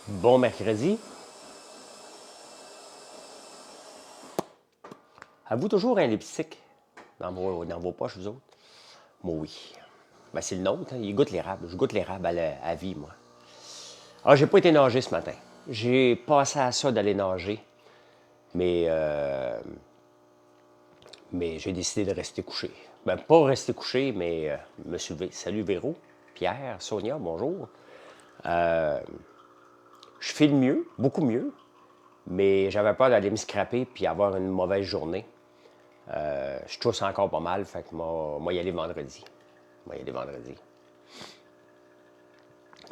Bon mercredi. Avez-vous toujours un lipstick dans vos poches, vous autres? Moi, oui. Ben, c'est le nôtre, hein. Il goûte l'érable. Je goûte l'érable à vie, moi. Ah, j'ai pas été nager ce matin. J'ai passé à ça d'aller nager, mais, mais j'ai décidé de rester couché. Ben, pas rester couché, mais me soulever. Salut Véro, Pierre, Sonia, bonjour. Je file mieux, beaucoup mieux, mais j'avais peur d'aller me scraper puis avoir une mauvaise journée. Je tousse encore pas mal, fait que moi y aller vendredi. Moi y aller vendredi.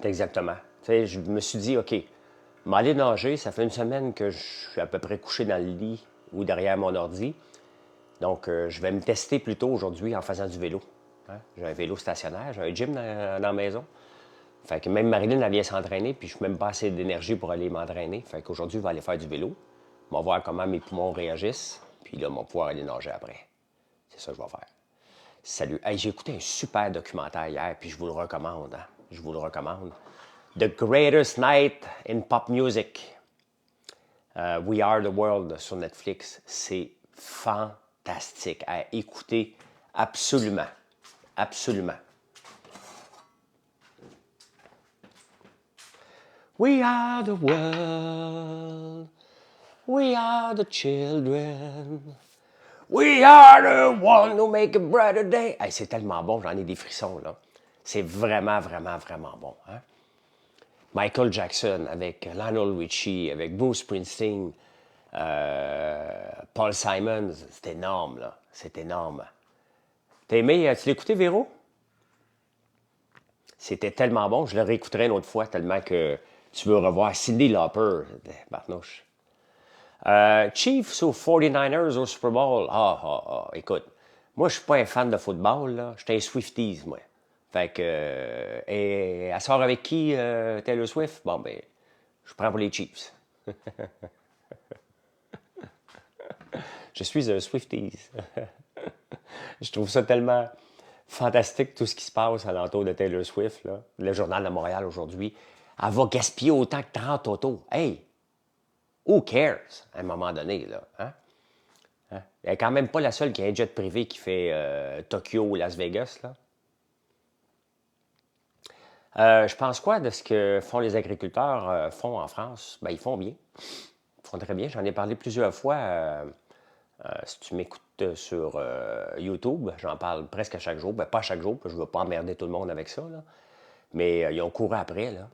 Exactement. Tu sais, je me suis dit, OK, m'aller nager, ça fait une semaine que je suis à peu près couché dans le lit ou derrière mon ordi. Donc, je vais me tester plutôt aujourd'hui en faisant du vélo. Hein? J'ai un vélo stationnaire, j'ai un gym dans la maison. Fait que même Marilyn, elle vient s'entraîner, puis je n'ai même pas assez d'énergie pour aller m'entraîner. Fait qu'aujourd'hui, je vais aller faire du vélo. On va voir comment mes poumons réagissent, puis là, on va pouvoir aller nager après. C'est ça que je vais faire. Salut. Hey, j'ai écouté un super documentaire hier, puis je vous le recommande. Hein? Je vous le recommande. The Greatest Night in Pop Music. We Are the World sur Netflix. C'est fantastique à écouter absolument. Absolument. We are the world. We are the children. We are the one who make a brighter day. Hey, c'est tellement bon, j'en ai des frissons, là. C'est vraiment, vraiment, vraiment bon. Hein? Michael Jackson avec Lionel Richie, avec Bruce Springsteen, Paul Simon, c'est énorme, là. C'est énorme. T'as aimé, tu l'as écouté, Véro? C'était tellement bon, je le réécouterai une autre fois, tellement que tu veux revoir Cyndi Lauper. Barnouche. Chiefs ou 49ers au Super Bowl? Écoute, moi, je suis pas un fan de football, là. Je suis un Swifties, moi. Fait que, et elle sort avec qui, Taylor Swift? Bon, ben, je prends pour les Chiefs. Je suis un Swifties. Je trouve ça tellement fantastique, tout ce qui se passe alentour de Taylor Swift, là. Le Journal de Montréal aujourd'hui. Elle va gaspiller autant que 30 autos. Hey, who cares, à un moment donné, là? Hein? Elle n'est quand même pas la seule qui a un jet privé qui fait Tokyo ou Las Vegas, là. Je pense quoi de ce que font les agriculteurs font en France? Ben, ils font bien. Ils font très bien. J'en ai parlé plusieurs fois. Si tu m'écoutes sur YouTube, j'en parle presque à chaque jour. Ben, pas à chaque jour, parce que je ne veux pas emmerder tout le monde avec ça, là. Mais ils ont couru après, là.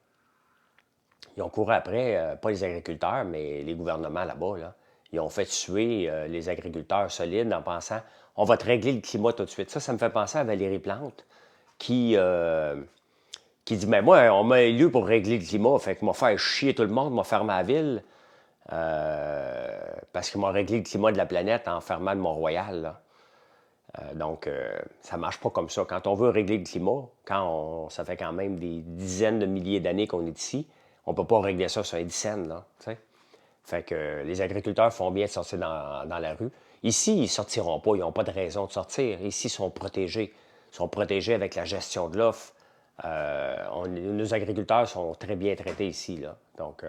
Ils ont couru après, pas les agriculteurs, mais les gouvernements là-bas, là. Ils ont fait tuer les agriculteurs solides en pensant on va te régler le climat tout de suite. Ça me fait penser à Valérie Plante qui dit mais moi, on m'a élu pour régler le climat, fait que m'a faire chier tout le monde, m'a fermé la ville parce qu'il m'a réglé le climat de la planète en fermant le Mont-Royal. Là. Ça marche pas comme ça. Quand on veut régler le climat, ça fait quand même des dizaines de milliers d'années qu'on est ici, on peut pas régler ça sur un dizaine, là, t'sais. Fait que les agriculteurs font bien de sortir dans la rue. Ici, ils ne sortiront pas, ils n'ont pas de raison de sortir. Ici, ils sont protégés. Ils sont protégés avec la gestion de l'offre. Nos agriculteurs sont très bien traités ici, là. Donc,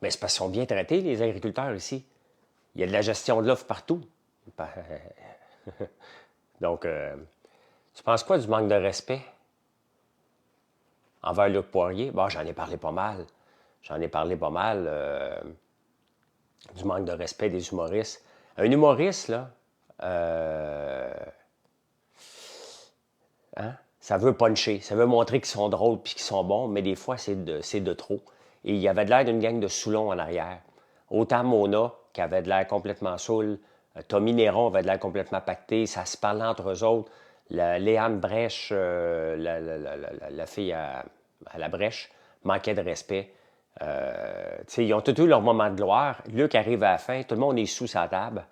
mais c'est parce qu'ils sont bien traités, les agriculteurs ici. Il y a de la gestion de l'offre partout. Donc, tu penses quoi du manque de respect envers Luc Poirier? Bon, j'en ai parlé pas mal. J'en ai parlé pas mal du manque de respect des humoristes. Un humoriste, là, hein, ça veut puncher, ça veut montrer qu'ils sont drôles puis qu'ils sont bons, mais des fois, c'est de trop. Et il y avait de l'air d'une gang de Soulons en arrière. Autant Mona, qui avait de l'air complètement saoul, Tommy Néron avait de l'air complètement pacté, ça se parlait entre eux autres. Léane Brèche, la fille à la Brèche, manquait de respect. Ils ont tous eu leur moment de gloire. Luc arrive à la fin, tout le monde est sous sa table.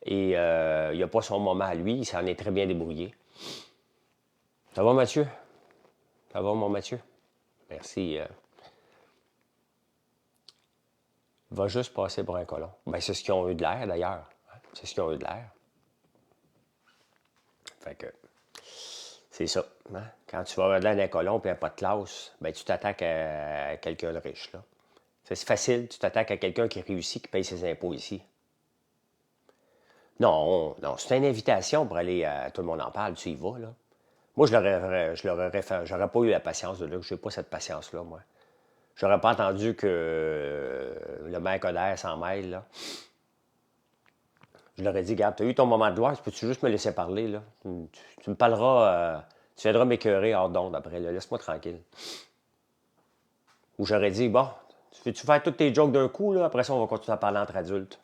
Et il n'a pas son moment à lui, il s'en est très bien débrouillé. Ça va, Mathieu? Ça va, mon Mathieu? Merci. Va juste passer pour un colon. Ben, c'est ce qu'ils ont eu de l'air, d'ailleurs. C'est ce qu'ils ont eu de l'air. Fait que C'est ça. Hein? Quand tu vas dans un colon et un pas de classe, ben, tu t'attaques à quelqu'un de riche. Là. C'est facile, tu t'attaques à quelqu'un qui réussit, qui paye ses impôts ici. Non, non, c'est une invitation pour aller à Tout le monde en parle, tu y vas, là. Moi, j'aurais pas eu la patience de là, je n'ai pas cette patience-là, moi. J'aurais pas entendu que le maire Coderre s'en mêle, là. Je leur ai dit, regarde, tu as eu ton moment de gloire, peux-tu juste me laisser parler, là? Tu me parleras, tu viendras m'écœurer hors d'onde après, là. Laisse-moi tranquille. Ou j'aurais dit, bon, tu veux-tu faire toutes tes jokes d'un coup, là? Après ça, on va continuer à parler entre adultes.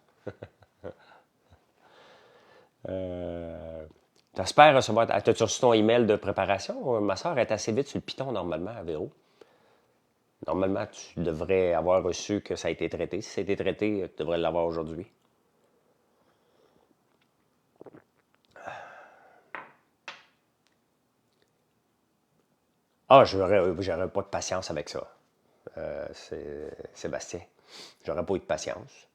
T'espères recevoir. T'as-tu reçu ton email de préparation? Ma soeur est assez vite sur le piton, normalement, à Véro. Normalement, tu devrais avoir reçu que ça a été traité. Si ça a été traité, tu devrais l'avoir aujourd'hui. Ah, j'aurais pas de patience avec ça. C'est Sébastien. J'aurais pas eu de patience.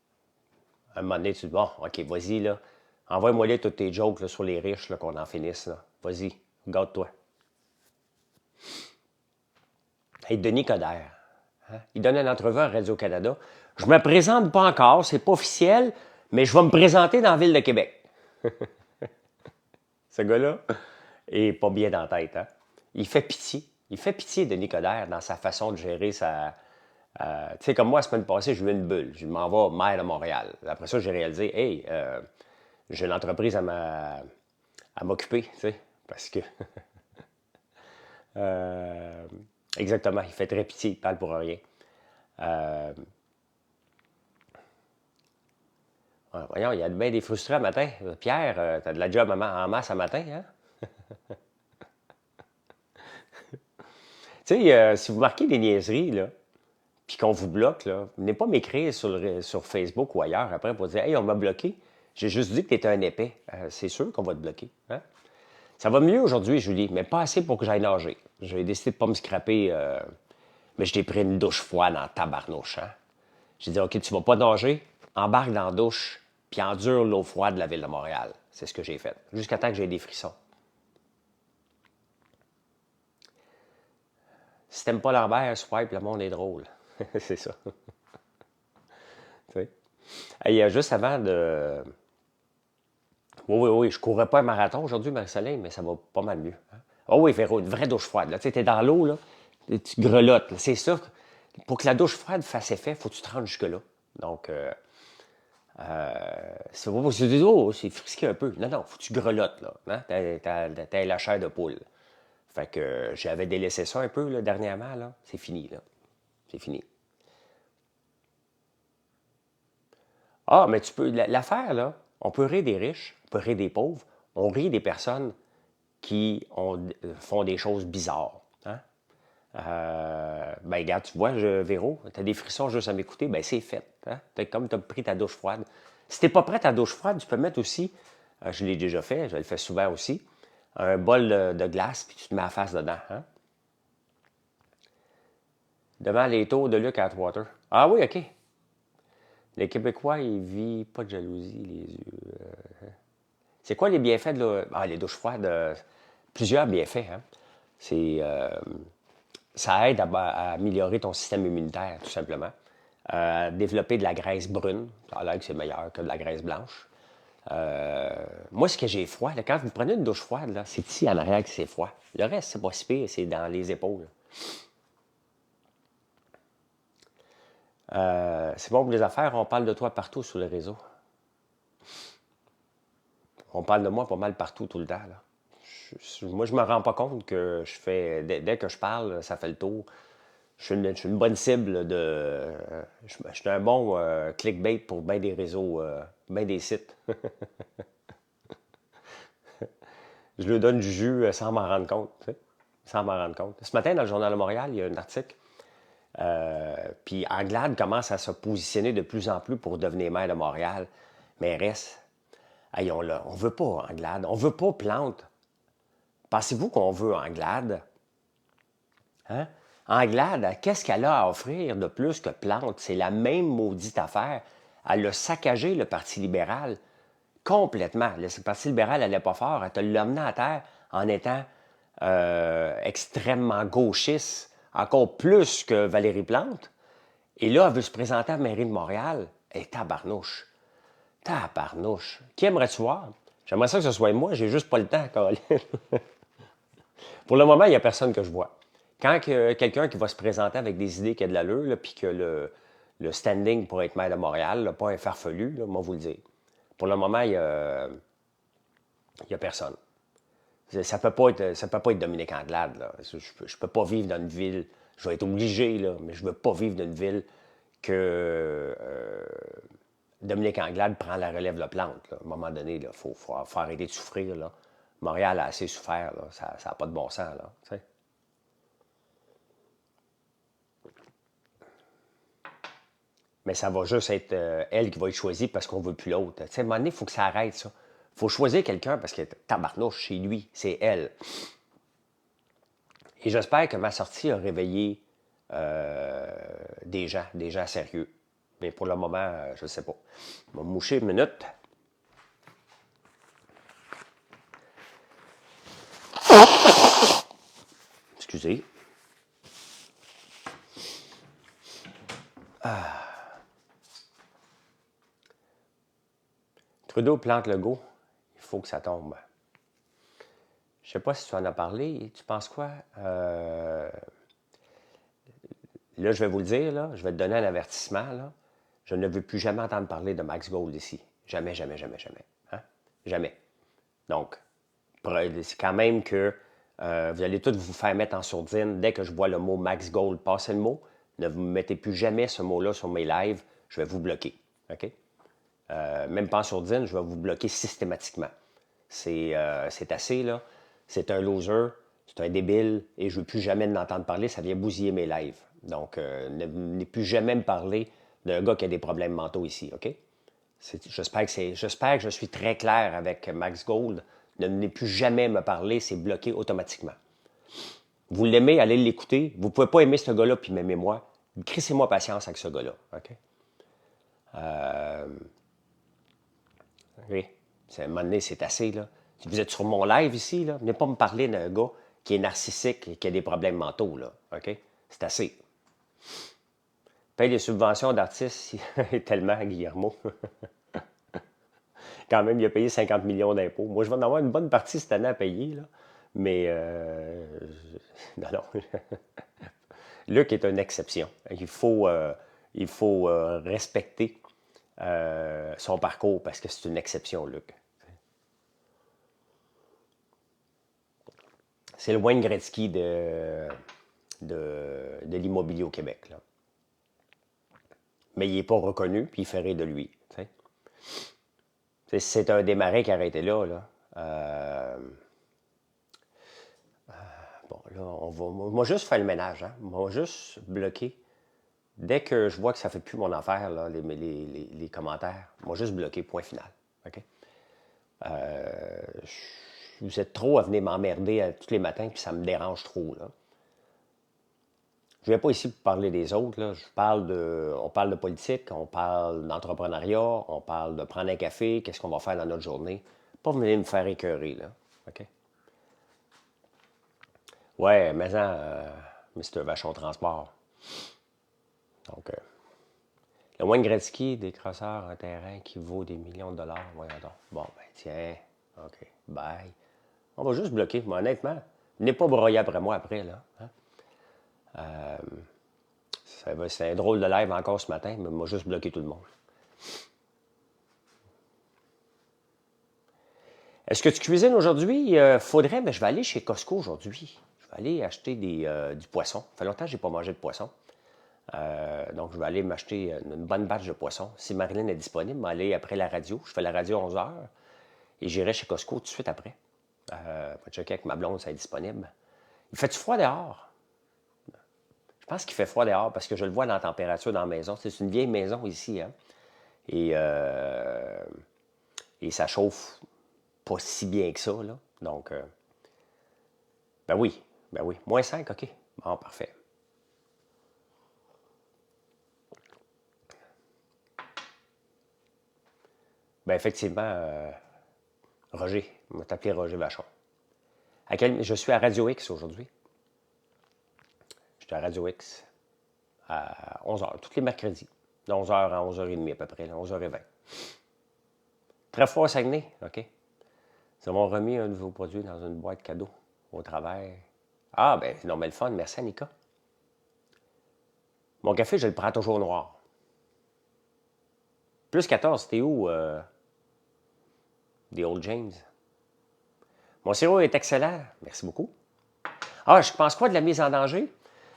À un moment donné, tu dis, bon, OK, vas-y, là. Envoie-moi là toutes tes jokes là, sur les riches, là, qu'on en finisse, là. Vas-y, garde-toi. Hey, Denis Coderre, hein, il donne une entrevue à Radio-Canada. Je me présente pas encore, c'est pas officiel, mais je vais me présenter dans la ville de Québec. Ce gars-là est pas bien dans la tête, hein? Il fait pitié. Il fait pitié, Denis Coderre, dans sa façon de gérer sa. Tu sais, comme moi, la semaine passée, j'ai eu une bulle. Je m'en vais maire de Montréal. Après ça, j'ai réalisé, hey, j'ai une entreprise à m'occuper, tu sais, parce que. euh, exactement, il fait très pitié, il parle pour rien. Euh, voyons, il y a bien des frustrés à matin. Pierre, t'as de la job en masse à matin, hein? Tu sais, si vous marquez des niaiseries, là, puis qu'on vous bloque, là, venez pas m'écrire sur Facebook ou ailleurs après pour dire Hey, on m'a bloqué. J'ai juste dit que tu étais un épais. C'est sûr qu'on va te bloquer. Hein? Ça va mieux aujourd'hui, Julie, mais pas assez pour que j'aille nager. J'ai décidé de pas me scraper, mais je t'ai pris une douche froide en tabarnouche. Hein? J'ai dit OK, tu vas pas nager, embarque dans la douche, puis endure l'eau froide de la ville de Montréal. C'est ce que j'ai fait, jusqu'à temps que j'ai des frissons. Si t'aimes pas Lambert, swipe, le monde est drôle. C'est ça. Tu sais. Hey, juste avant de. Oui, je courais pas un marathon aujourd'hui, Marie-Soleil, mais ça va pas mal mieux. Hein. Oh oui, Véro, une vraie douche froide. Tu es dans l'eau, là, et tu grelottes. Là. C'est ça. Pour que la douche froide fasse effet, il faut que tu te rendes jusque-là. Donc, c'est pas parce que tu dis, oh, c'est frisqué un peu. Non, non, faut que tu grelottes, là. Hein? T'as la chair de poule. Fait que j'avais délaissé ça un peu, là, dernièrement, là. C'est fini, là. C'est fini. Ah, mais tu peux. L'affaire, là, on peut rire des riches, on peut rire des pauvres, on rit des personnes qui font des choses bizarres. Hein? Ben, regarde, tu vois, Véro, tu as des frissons juste à m'écouter, ben c'est fait. Hein? Comme tu as pris ta douche froide. Si tu n'es pas prêt à ta douche froide, tu peux mettre aussi, je l'ai déjà fait, je le fais souvent aussi, un bol de glace, puis tu te mets la face dedans. Hein? Devant les tours de Luc Atwater. Ah oui, OK. Les Québécois, ils vivent pas de jalousie, les yeux. C'est quoi les bienfaits de les douches froides? Plusieurs bienfaits. Hein? C'est, ça aide à améliorer ton système immunitaire, tout simplement. Développer de la graisse brune. Ça a l'air que c'est meilleur que de la graisse blanche. Moi, ce que j'ai froid, là, quand vous prenez une douche froide, là, c'est ici en arrière que c'est froid. Le reste, c'est pas si pire, c'est dans les épaules. C'est bon pour les affaires, on parle de toi partout sur le réseau. On parle de moi pas mal partout tout le temps. Là. Moi, je me rends pas compte que je fais. Dès que je parle, ça fait le tour. Je suis une bonne cible de. Je suis un bon clickbait pour bien des réseaux, bien des sites. Je lui donne du jus sans m'en rendre compte. Tu sais, sans m'en rendre compte. Ce matin, dans le Journal de Montréal, il y a un article. Puis Anglade commence à se positionner de plus en plus pour devenir maire de Montréal. Mais reste. Hey, on ne veut pas Anglade. On ne veut pas Plante. Pensez-vous qu'on veut Anglade? Hein? Anglade, qu'est-ce qu'elle a à offrir de plus que Plante? C'est la même maudite affaire. Elle a saccagé le Parti libéral complètement. Le Parti libéral n'allait pas fort. Elle te l'a mené à terre en étant extrêmement gauchiste, encore plus que Valérie Plante. Et là, elle veut se présenter à la mairie de Montréal. Et tabarnouche. Tabarnouche. Qui aimerais-tu voir? J'aimerais ça que ce soit moi, j'ai juste pas le temps, Caroline. Pour le moment, il n'y a personne que je vois. Quand quelqu'un qui va se présenter avec des idées qui a de l'allure, puis que le standing pour être maire de Montréal, là, pas un farfelu, là, moi vous le dire. Pour le moment, il y a personne. Ça peut pas être Dominique Anglade. Là. Je ne peux pas vivre dans une ville. Je vais être obligé, là, mais je ne veux pas vivre dans une ville que Dominique Anglade prend la relève de Plante. Là. À un moment donné, il faut arrêter de souffrir. Là. Montréal a assez souffert. Là. Ça n'a pas de bon sens. Là, t'sais. Mais ça va juste être elle qui va être choisie parce qu'on ne veut plus l'autre. À un moment donné, il faut que ça arrête, ça. Il faut choisir quelqu'un parce que tabarnouche, chez lui, c'est elle. Et j'espère que ma sortie a réveillé des gens sérieux. Mais pour le moment, je ne sais pas. Je vais me moucher une minute. Excusez. Trudeau plante Legault. Il faut que ça tombe. Je ne sais pas si tu en as parlé. Tu penses quoi? Là, je vais vous le dire, là, je vais te donner un avertissement. Là. Je ne veux plus jamais entendre parler de Max Gold ici. Jamais, jamais, jamais, jamais. Hein? Jamais. Donc, c'est quand même que vous allez tous vous faire mettre en sourdine dès que je vois le mot Max Gold. Passez le mot. Ne vous mettez plus jamais ce mot-là sur mes lives. Je vais vous bloquer. OK? Même pas en sourdine, je vais vous bloquer systématiquement. C'est assez, là. C'est un loser, c'est un débile, et je ne veux plus jamais en entendre parler. Ça vient bousiller mes lives. Donc, ne plus jamais me parler d'un gars qui a des problèmes mentaux ici. OK? J'espère que je suis très clair avec Max Gold. Ne venez plus jamais me parler, c'est bloqué automatiquement. Vous l'aimez, allez l'écouter. Vous ne pouvez pas aimer ce gars-là puis m'aimer moi. Crissez-moi patience avec ce gars-là. OK? Oui. À un moment donné, c'est assez, là. Si vous êtes sur mon live ici, là, venez pas me parler d'un gars qui est narcissique et qui a des problèmes mentaux, là. OK? C'est assez. Paye les subventions d'artistes tellement, Guillermo. Quand même, il a payé 50 millions d'impôts. Moi, je vais en avoir une bonne partie cette année à payer, là. Mais, non, non. Luc est une exception. Il faut respecter son parcours parce que c'est une exception, Luc. C'est le Wayne Gretzky de l'immobilier au Québec. Là. Mais il n'est pas reconnu, puis il fait rire de lui. C'est un démarré qui a arrêté là. Là. Bon, là, on va juste faire le ménage. Hein? On va juste bloquer. Dès que je vois que ça ne fait plus mon affaire, là, les commentaires, on va juste bloquer, point final. OK? Vous êtes trop à venir m'emmerder tous les matins, puis ça me dérange trop. Là. Je ne viens pas ici pour parler des autres. Là. On parle de politique, on parle d'entrepreneuriat, on parle de prendre un café, qu'est-ce qu'on va faire dans notre journée. Pas venir me faire écœurer, là. OK? Ouais, mais Mr. Vachon Transport. Donc, le Wayne Gretzky, des crosseurs, un terrain qui vaut des millions de dollars. Voyons donc. Bon, ben tiens. OK. Bye. On va juste bloquer. Mais honnêtement, venez pas broyer après moi après, là. Hein? C'est un drôle de live encore ce matin, mais moi juste bloqué tout le monde. Est-ce que tu cuisines aujourd'hui? Faudrait, mais je vais aller chez Costco aujourd'hui. Je vais aller acheter du poisson. Ça fait longtemps que je n'ai pas mangé de poisson. Donc, je vais aller m'acheter une bonne batch de poisson. Si Marilyn est disponible, je vais aller après la radio. Je fais la radio à 11 h et j'irai chez Costco tout de suite après. Je vais checker avec ma blonde si elle est disponible. Il fait-tu froid dehors? Je pense qu'il fait froid dehors parce que je le vois dans la température dans la maison. C'est une vieille maison ici. Hein? Et ça chauffe pas si bien que ça. Là. Donc, ben oui. Moins 5, OK. Bon, parfait. Ben effectivement, Roger. On va t'appeler Roger Vachon. Je suis à Radio X aujourd'hui. Je suis à Radio X à 11h, tous les mercredis. De 11h à 11h30 à peu près, 11h20. Très fort au Saguenay, OK? Ils m'ont remis un nouveau produit dans une boîte cadeau au travers. Ah, ben, non, mais le fun. Merci, Annika. Mon café, je le prends toujours noir. Plus 14, c'était où? Des Old James. Mon sirop est excellent. Merci beaucoup. Ah, je pense quoi de la mise en danger?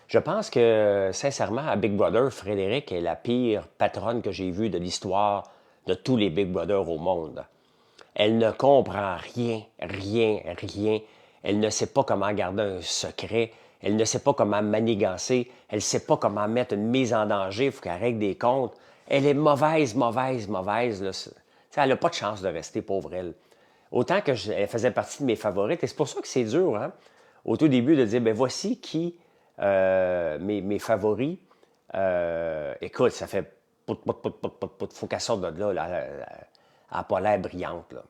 Je pense que, sincèrement, à Big Brother, Frédéric est la pire patronne que j'ai vue de l'histoire de tous les Big Brothers au monde. Elle ne comprend rien, rien, rien. Elle ne sait pas comment garder un secret. Elle ne sait pas comment manigancer. Elle ne sait pas comment mettre une mise en danger. Il faut qu'elle règle des comptes. Elle est mauvaise, mauvaise, mauvaise. Là. Elle n'a pas de chance de rester, pauvre elle. Autant que elle faisait partie de mes favorites. Et c'est pour ça que c'est dur, hein, au tout début, de dire, ben voici qui mes favoris. Écoute, ça fait faut qu'elle sorte de là. Elle n'a pas l'air brillante. Là.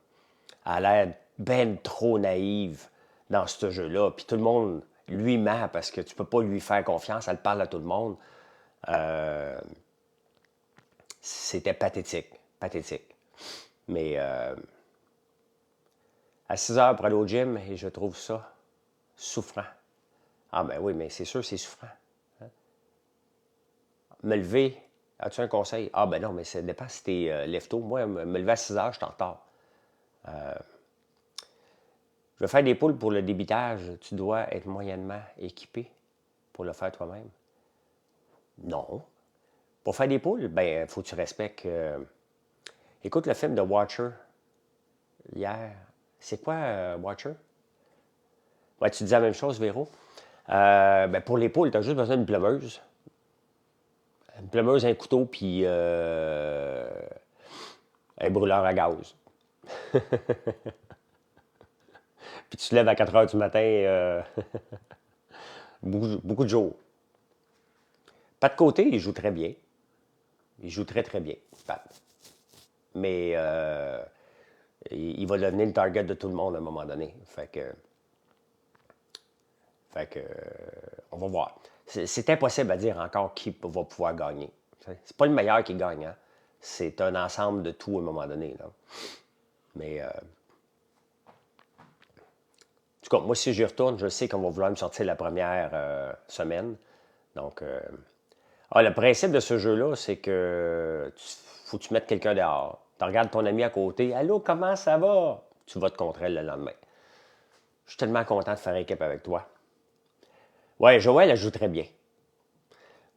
Elle a l'air ben trop naïve dans ce jeu-là. Puis tout le monde lui ment parce que tu peux pas lui faire confiance. Elle parle à tout le monde. C'était pathétique. Pathétique. Mais à 6 heures pour aller au gym, et je trouve ça souffrant. Ah ben oui, mais c'est sûr, c'est souffrant. Hein? Me lever, as-tu un conseil? Ah ben non, mais ça dépend si t'es lève-tôt. Moi, me lever à 6 heures, je suis en retard. Je veux faire des poules pour le débitage. Tu dois être moyennement équipé pour le faire toi-même. Non. Pour faire des poules, ben, faut que tu respectes. Écoute le film de Watcher hier. C'est quoi Watcher? Ouais, tu disais la même chose, Véro. Ben, pour les poules, tu as juste besoin d'une plumeuse. Une plumeuse, un couteau, puis un brûleur à gaz. Puis tu te lèves à 4 heures du matin, beaucoup de jours. Pas de côté, il joue très bien. Il joue très, très bien, Pat. Mais il va devenir le target de tout le monde à un moment donné. On va voir. C'est impossible à dire encore qui va pouvoir gagner. C'est pas le meilleur qui gagne. Hein? C'est un ensemble de tout à un moment donné. Là. Mais, en tout cas, moi, si j'y retourne, je sais qu'on va vouloir me sortir la première semaine. Donc, le principe de ce jeu-là, c'est que faut que tu mettes quelqu'un dehors. Tu regardes ton ami à côté. Allô, comment ça va? Tu vas te contre elle le lendemain. Je suis tellement content de faire équipe avec toi. Ouais, Joël, elle joue très bien.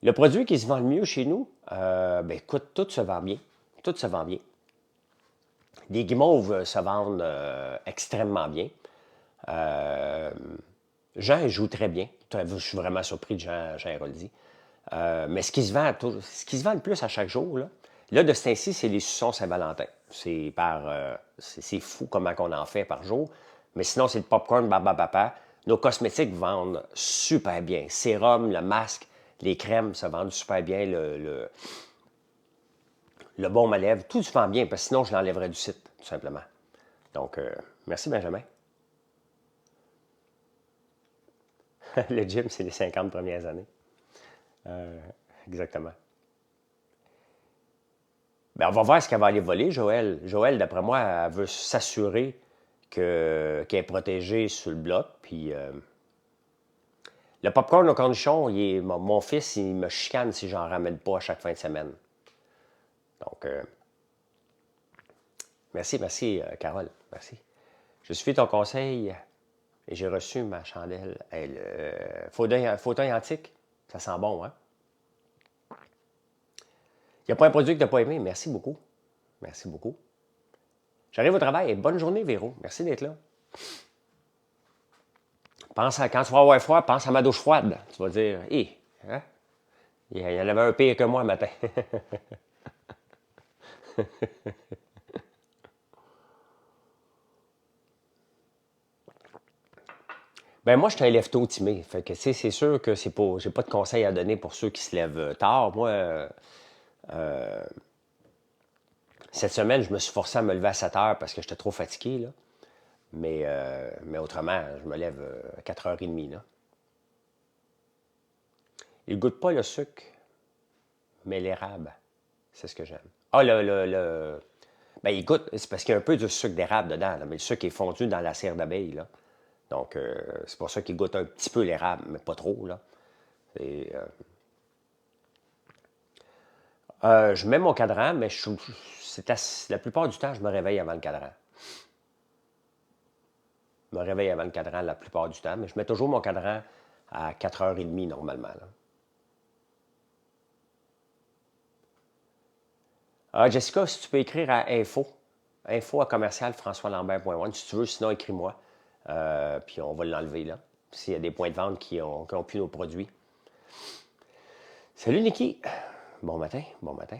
Le produit qui se vend le mieux chez nous, ben écoute, tout se vend bien. Tout se vend bien. Les guimauves se vendent extrêmement bien. Jean joue très bien. Je suis vraiment surpris de Jean Héroldi. Mais ce qui se vend le plus à chaque jour, là de ce temps-ci, c'est les suçons Saint-Valentin. C'est fou comment on en fait par jour. Mais sinon, c'est le popcorn Baba. Nos cosmétiques vendent super bien. Sérum, le masque, les crèmes se vendent super bien. Le baume à lèvres, tout se vend bien, parce que sinon, je l'enlèverais du site, tout simplement. Donc, merci Benjamin. Le gym, c'est les 50 premières années. Exactement. Ben, on va voir ce qu'elle va aller voler, Joël. Joël, d'après moi, elle veut s'assurer qu'elle est protégée sur le bloc. Puis, le popcorn au cornichon, mon fils, il me chicane si j'en ramène pas à chaque fin de semaine. Donc, merci, Carole. Merci. Je suis ton conseil et j'ai reçu ma chandelle. Le fauteuil antique, ça sent bon, hein? Il n'y a pas un produit que tu n'as pas aimé. Merci beaucoup. Merci beaucoup. J'arrive au travail et bonne journée, Véro. Merci d'être là. Quand tu vas avoir froid, pense à ma douche froide. Tu vas dire, hein? Il y en avait un pire que moi le matin. Ben moi, je suis un lève-tôt timé. Fait que, c'est sûr que j'ai pas de conseils à donner pour ceux qui se lèvent tard. Moi, cette semaine, je me suis forcé à me lever à 7 heures parce que j'étais trop fatigué. Là. Mais autrement, je me lève à 4h30. Là. Il ne goûte pas le sucre, mais l'érable. C'est ce que j'aime. Ah, ben, il goûte, c'est parce qu'il y a un peu de sucre d'érable dedans, là, mais le sucre est fondu dans la cire d'abeille. Là. Donc, c'est pour ça qu'il goûte un petit peu l'érable, mais pas trop. Là. Et, je mets mon cadran, mais la plupart du temps, je me réveille avant le cadran. Je me réveille avant le cadran la plupart du temps, mais je mets toujours mon cadran à 4h30 normalement. Là. Jessica, si tu peux écrire à info@commercial-françoislambert.one, si tu veux, sinon écris-moi. Puis on va l'enlever là. S'il y a des points de vente qui ont plus nos produits. Salut Niki! Bon matin, bon matin.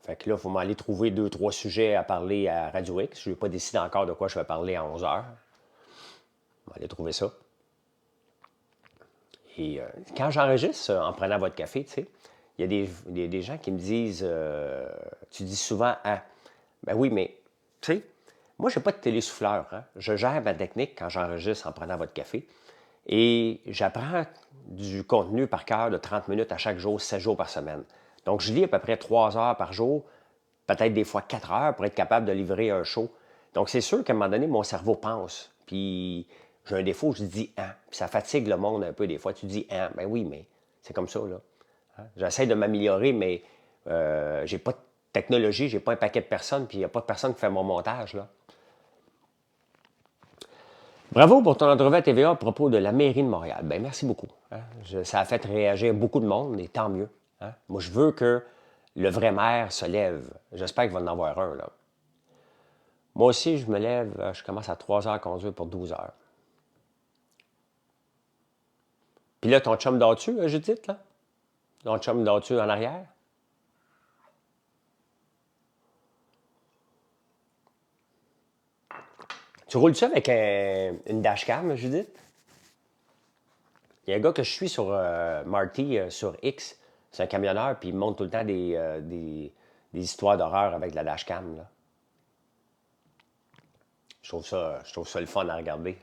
Fait que là, il faut m'aller trouver 2-3 sujets à parler à Radio X. Je n'ai pas décidé encore de quoi je vais parler à 11h. On va aller trouver ça. Et quand j'enregistre en prenant votre café, tu sais, il y a des gens qui me disent tu dis souvent « Ah, ben oui, mais tu sais, moi, je n'ai pas de télésouffleur. Hein? Je gère ma technique quand j'enregistre en prenant votre café. Et j'apprends du contenu par cœur de 30 minutes à chaque jour, 7 jours par semaine. Donc, je lis à peu près 3 heures par jour, peut-être des fois 4 heures pour être capable de livrer un show. Donc, c'est sûr qu'à un moment donné, mon cerveau pense. Puis, j'ai un défaut, je dis « ah ». Puis, ça fatigue le monde un peu des fois. Tu dis « ah ». Ben oui, mais c'est comme ça, là. Hein? J'essaie de m'améliorer, mais j'ai pas de technologie, j'ai pas un paquet de personnes, puis il n'y a pas de personne qui fait mon montage, là. Bravo pour ton entrevue à TVA à propos de la mairie de Montréal. Ben merci beaucoup. Hein. Ça a fait réagir beaucoup de monde, et tant mieux. Hein. Moi, je veux que le vrai maire se lève. J'espère qu'il va en avoir un. Là. Moi aussi, je me lève, je commence à 3 heures à conduire pour 12 heures. Puis là, ton chum dort-tu, Judith, là? Ton chum dort-tu en arrière? Tu roules-tu avec une dashcam, Judith? Il y a un gars que je suis sur Marty, sur X. C'est un camionneur, puis il me montre tout le temps des histoires d'horreur avec de la dashcam. Là. Je trouve ça le fun à regarder.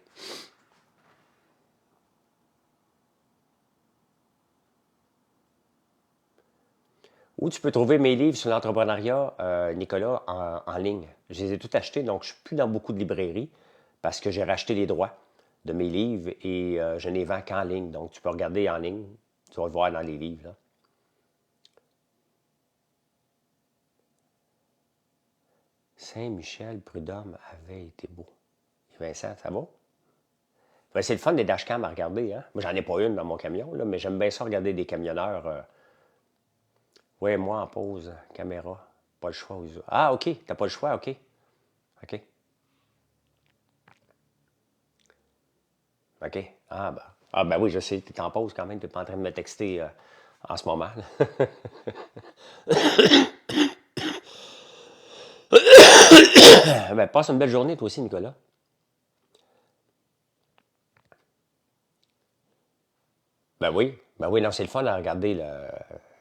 Où tu peux trouver mes livres sur l'entrepreneuriat, Nicolas, en ligne. Je les ai tous achetés, donc je ne suis plus dans beaucoup de librairies parce que j'ai racheté les droits de mes livres et je ne les vends qu'en ligne. Donc, tu peux regarder en ligne. Tu vas le voir dans les livres. Là. Saint-Michel Prud'homme avait été beau. Et Vincent, ça va? Ben, c'est le fun des dashcams à regarder. Hein? Moi, j'en ai pas une dans mon camion, là, mais j'aime bien ça regarder des camionneurs. Oui, moi en pause, caméra. Pas le choix. Ah, OK. T'as pas le choix, OK. OK. OK. Ah, ben oui, je sais. Tu es en pause quand même. Tu n'es pas en train de me texter en ce moment. Ben, passe une belle journée, toi aussi, Nicolas. Ben oui, non, c'est le fun à regarder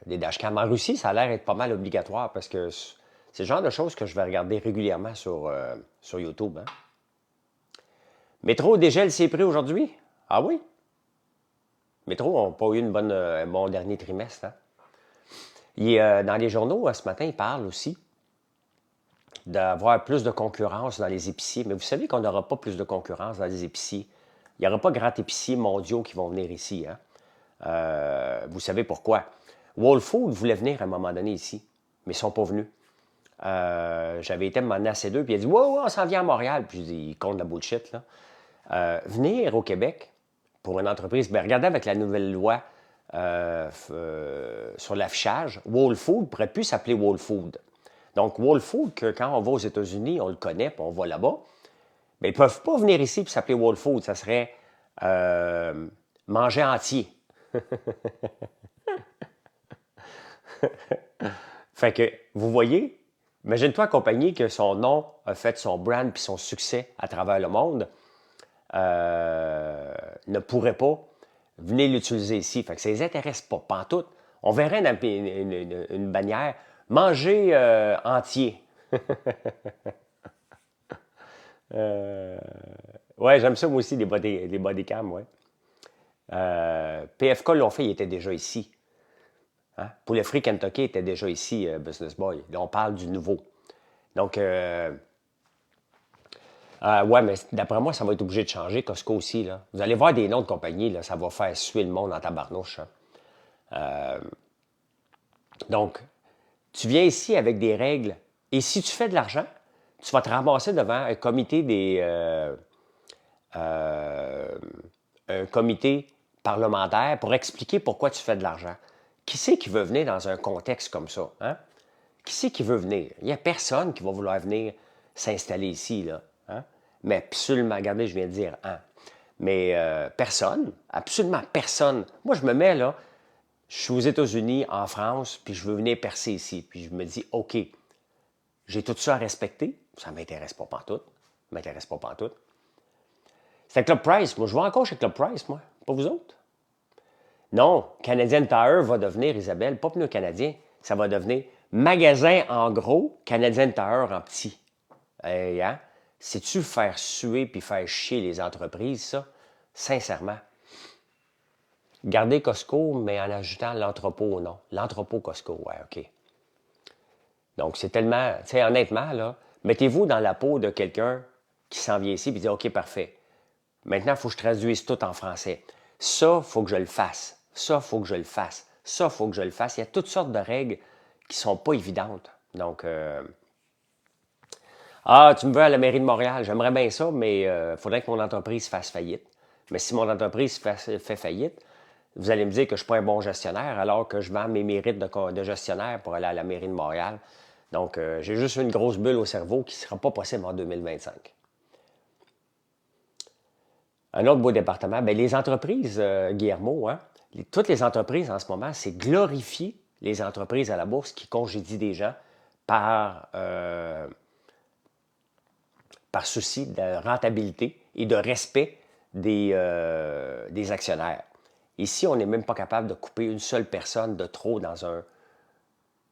les dashcams. En Russie, ça a l'air d'être pas mal obligatoire parce que c'est le genre de choses que je vais regarder régulièrement sur YouTube. Hein. Métro dégèle ses prix aujourd'hui? Ah oui? Métro n'a pas eu un bon dernier trimestre. Hein? Dans les journaux, ce matin, ils parlent aussi d'avoir plus de concurrence dans les épiciers. Mais vous savez qu'on n'aura pas plus de concurrence dans les épiciers. Il n'y aura pas grand épiciers mondiaux qui vont venir ici. Hein? Vous savez pourquoi? Whole Foods voulait venir à un moment donné ici, mais ils ne sont pas venus. J'avais été m'emmener à C2, puis il a dit « Ouais, on s'en vient à Montréal. » Puis il compte la bullshit. Là. Venir au Québec pour une entreprise, bien, regardez avec la nouvelle loi sur l'affichage, Whole Foods ne pourrait plus s'appeler Whole Foods. Donc, Whole Foods, quand on va aux États-Unis, on le connaît, puis on va là-bas, mais ils ne peuvent pas venir ici et s'appeler Whole Foods. Ça serait manger entier. Fait que, vous voyez, imagine-toi une compagnie que son nom a fait son brand puis son succès à travers le monde, ne pourrait pas venir l'utiliser ici. Fait que ça les intéresse pas, pantoute. On verrait une bannière « Manger entier ». Euh, ouais, j'aime ça moi aussi, les bodycams, ouais. PFK l'ont fait, il était déjà ici. Hein? Poulet Free Kentucky était déjà ici, Business Boy. Là, on parle du nouveau. Donc, ouais, mais d'après moi, ça va être obligé de changer. Costco aussi, là. Vous allez voir des noms de compagnies, là, ça va faire suer le monde en tabarnouche, hein. Donc, tu viens ici avec des règles. Et si tu fais de l'argent, tu vas te ramasser devant euh, un comité parlementaire pour expliquer pourquoi tu fais de l'argent. Qui c'est qui veut venir dans un contexte comme ça? Hein? Qui c'est qui veut venir? Il n'y a personne qui va vouloir venir s'installer ici, là. Hein? Mais absolument, regardez, je viens de dire hein. Mais personne, absolument personne. Moi, je me mets là, je suis aux États-Unis, en France, puis je veux venir percer ici. Puis je me dis, OK, j'ai tout ça à respecter. Ça ne m'intéresse pas pantoute. Ça ne m'intéresse pas pantoute. C'est Club Price. Moi, je vais encore chez Club Price, moi. Pas vous autres? Non, Canadian Tire va devenir, Isabelle, pas pneu canadien. Ça va devenir magasin en gros, Canadian Tire en petit. Hey, hein? C'est-tu faire suer puis faire chier les entreprises, ça? Sincèrement. Gardez Costco, mais en ajoutant l'entrepôt, non. L'entrepôt Costco, ouais, OK. Donc, c'est tellement, tu sais, honnêtement, là, mettez-vous dans la peau de quelqu'un qui s'en vient ici et dit, OK, parfait. Maintenant, il faut que je traduise tout en français. Ça, il faut que je le fasse. Ça, il faut que je le fasse. Ça, il faut que je le fasse. Il y a toutes sortes de règles qui ne sont pas évidentes. Donc, ah, tu me veux à la mairie de Montréal, j'aimerais bien ça, mais il faudrait que mon entreprise fasse faillite. Mais si mon entreprise fait faillite, vous allez me dire que je ne suis pas un bon gestionnaire alors que je vends mes mérites de gestionnaire pour aller à la mairie de Montréal. Donc, j'ai juste une grosse bulle au cerveau qui ne sera pas possible en 2025. Un autre beau département, bien, les entreprises, Guillermo, hein, toutes les entreprises en ce moment, c'est glorifier les entreprises à la bourse qui congédient des gens par, par souci de rentabilité et de respect des actionnaires. Ici, on n'est même pas capable de couper une seule personne de trop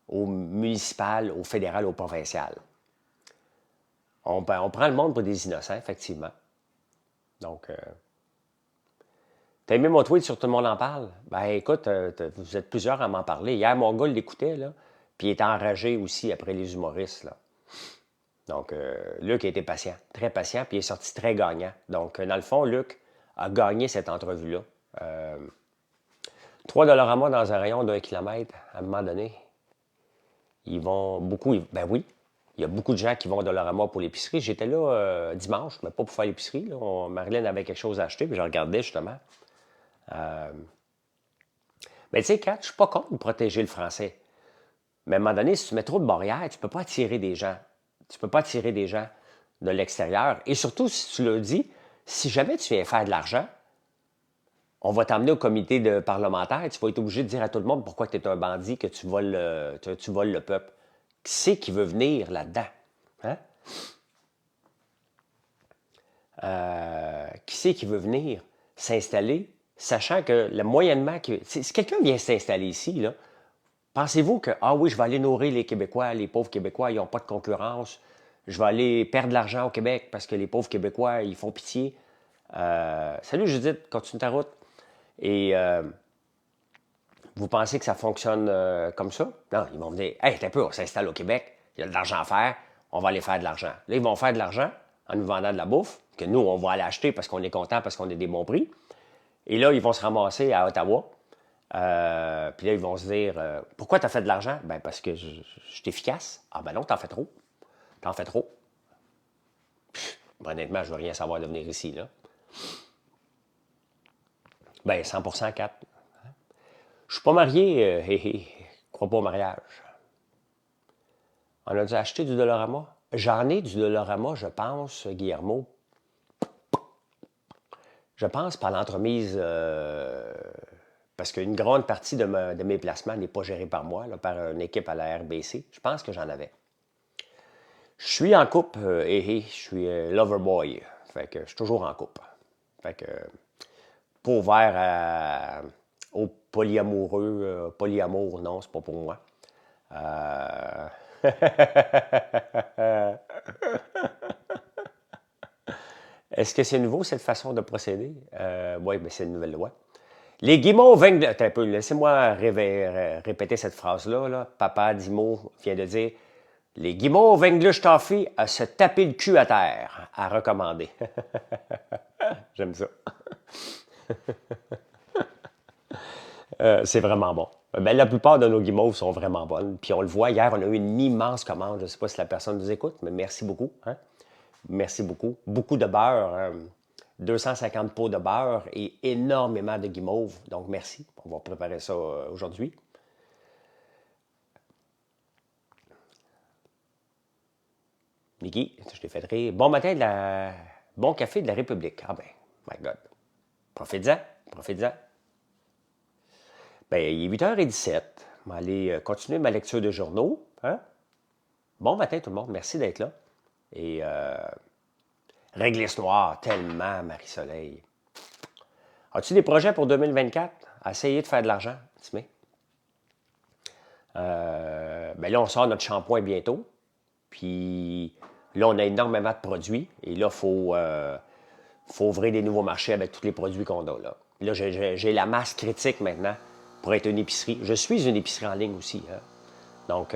au municipal, au fédéral, au provincial. On prend le monde pour des innocents, effectivement. Donc, t'as aimé mon tweet sur Tout le monde en parle? Ben écoute, vous êtes plusieurs à m'en parler. Hier, mon gars l'écoutait, là, puis il était enragé aussi après les humoristes, là. Donc, Luc a été patient, très patient, puis il est sorti très gagnant. Donc, dans le fond, Luc a gagné cette entrevue-là. 3 à mois dans un rayon d'1 kilomètre, à un moment donné, ils vont beaucoup. Ben oui, il y a beaucoup de gens qui vont à Dollarama pour l'épicerie. J'étais là dimanche, mais pas pour faire l'épicerie. Marilyn avait quelque chose à acheter, puis je regardais justement. Mais tu sais, Kat, je suis pas contre de protéger le français. Mais à un moment donné, si tu mets trop de barrières, tu ne peux pas attirer des gens. Tu ne peux pas attirer des gens de l'extérieur. Et surtout, si tu le dis, si jamais tu viens faire de l'argent, on va t'emmener au comité de parlementaire, tu vas être obligé de dire à tout le monde pourquoi tu es un bandit, que tu voles le peuple. Qui c'est qui veut venir là-dedans? Hein? Qui c'est qui veut venir s'installer, sachant que le moyennement... Si quelqu'un vient s'installer ici, là, pensez-vous que, ah oui, je vais aller nourrir les Québécois, les pauvres Québécois, ils n'ont pas de concurrence, je vais aller perdre de l'argent au Québec parce que les pauvres Québécois, ils font pitié. Salut Judith, continue ta route. Et vous pensez que ça fonctionne comme ça? Non, ils vont me dire, hey, t'es un peu, on s'installe au Québec, il y a de l'argent à faire, on va aller faire de l'argent. Là, ils vont faire de l'argent en nous vendant de la bouffe, que nous, on va aller acheter parce qu'on est content, parce qu'on a des bons prix. Et là, ils vont se ramasser à Ottawa. Puis là, ils vont se dire, pourquoi tu as fait de l'argent? Ben, parce que je suis efficace. Ah ben non, t'en fais trop. T'en fais trop. Ben, honnêtement, je veux rien savoir de venir ici, là. Ben, 100% 4. Je suis pas marié, crois pas au mariage. On a dû acheter du Dollarama. J'en ai du Dollarama, je pense, Guillermo. Je pense par l'entremise, parce qu'une grande partie de mes placements n'est pas gérée par moi, là, par une équipe à la RBC. Je pense que j'en avais. Je suis en couple, je suis lover boy. Fait que je suis toujours en couple. Fait que pas ouvert aux polyamoureux, polyamour, non, c'est pas pour moi. Euh... Est-ce que c'est nouveau, cette façon de procéder? Oui, mais c'est une nouvelle loi. Les guimauves English... Attends un peu, laissez-moi répéter cette phrase-là. Là. Papa Dimo vient de dire les guimauves English Toffee à se taper le cul à terre, à recommander. J'aime ça. C'est vraiment bon. Ben, la plupart de nos guimauves sont vraiment bonnes. Puis on le voit, hier, on a eu une immense commande. Je ne sais pas si la personne nous écoute, mais merci beaucoup. Hein? Merci beaucoup. Beaucoup de beurre. 250 pots de beurre et énormément de guimauve. Donc, merci. On va préparer ça aujourd'hui. Niki, je t'ai fait rire. Bon matin Bon café de la République. Ah ben, my God. Profite-en. Profite-en. Ben, il est 8h17. Je vais aller continuer ma lecture de journaux. Hein? Bon matin tout le monde. Merci d'être là. Et réglisse noire, tellement, Marie-Soleil. As-tu des projets pour 2024? Essayer de faire de l'argent, tu mets. Ben là, on sort notre shampoing bientôt. Puis là, on a énormément de produits. Et là, il faut ouvrir des nouveaux marchés avec tous les produits qu'on a. Là, j'ai la masse critique maintenant pour être une épicerie. Je suis une épicerie en ligne aussi. Hein? Donc,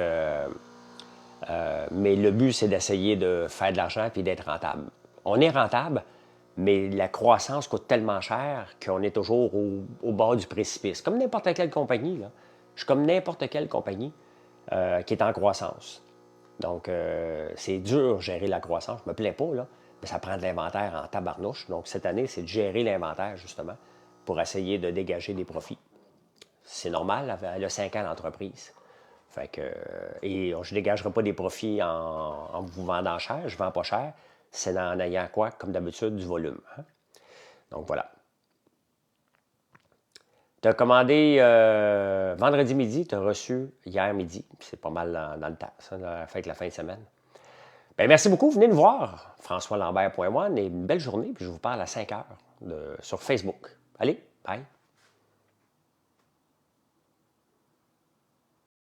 mais le but, c'est d'essayer de faire de l'argent et d'être rentable. On est rentable, mais la croissance coûte tellement cher qu'on est toujours au bord du précipice. Comme n'importe quelle compagnie. Là. Je suis comme n'importe quelle compagnie qui est en croissance. Donc, c'est dur de gérer la croissance. Je ne me plains pas, là, mais ça prend de l'inventaire en tabarnouche. Donc, cette année, c'est de gérer l'inventaire, justement, pour essayer de dégager des profits. C'est normal, elle a 5 ans d'entreprise. Fait que, et je ne dégagerai pas des profits en vous vendant cher, je ne vends pas cher. C'est en ayant quoi, comme d'habitude, du volume. Hein? Donc, voilà. Tu as commandé vendredi midi, tu as reçu hier midi. C'est pas mal dans le temps, ça, avec la fin de semaine. Bien, merci beaucoup. Venez nous voir, françoislambert.one, et une belle journée. Puis je vous parle à 5 heures sur Facebook. Allez, bye.